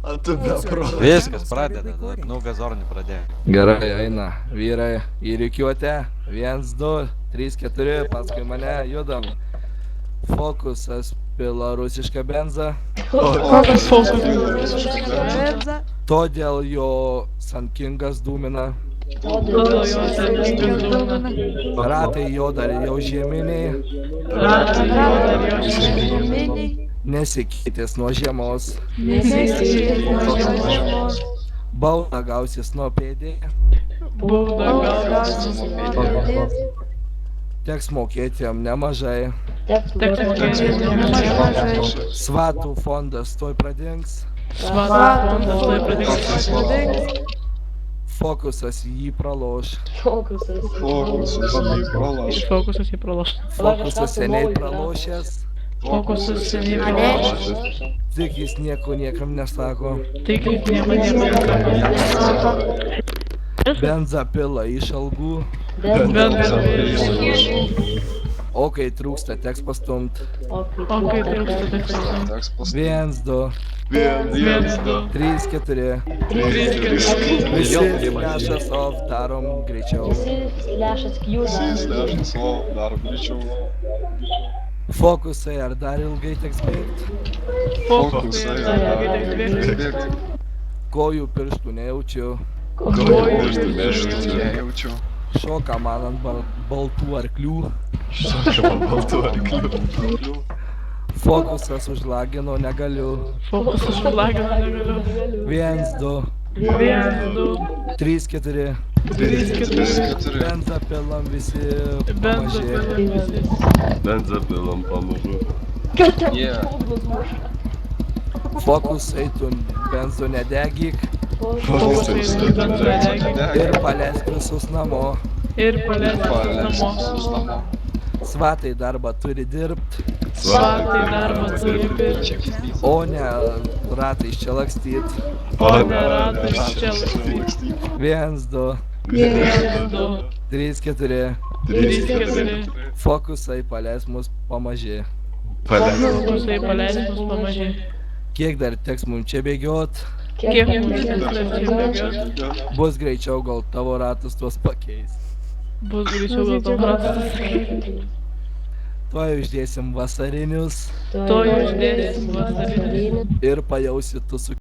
Tu bepro. Viskas pradeda, nu gazornį pradėjo. Gerai, eina. Vyrai į rikiuotę. 1, 2, 3, 4, paskui mane judam. Fokusas pila rusišką benzą. Todėl jo Sankingas dūmina. Ratai jo dar jau žieminiai. Nesikeitės nuo žiemos. Baudą gausis nuo pėdė. Teks mokėti jam nemažai. Svatų fondas tuoj pradings. Fokusas jį praloš. Fokusas jį praloš. Fokusas seniai pralošęs. Tik jis nieko niekam nesako. Benzą pila iš algų. O kai trūksta, teks pastumt. 1, 2, 3, 4. Visi flashas off, darom greičiau. Fokusai, ar dar ilgai teks bėgti? Kojų pirštų nejaučiu. Šoka man ant baltų arklių. Fokusas užlagino negaliu. 1, 2, 3, 4. Benzą pilam visi pamažė. Benzą pilam pamažu. Fokusai, tu benzo nedegyk. Ir paleisk visus namo. Svatai darbą turi dirbt. O ne ratais čia lakstyt. 1, 2, 3, 4. Fokusai paleis mus pamažė. Kiek dar teks mums čia bėgiot? Bus greičiau, gal tavo ratus tuos pakeis. Tuoj uždėsim vasarinius. Ir pajausi tu su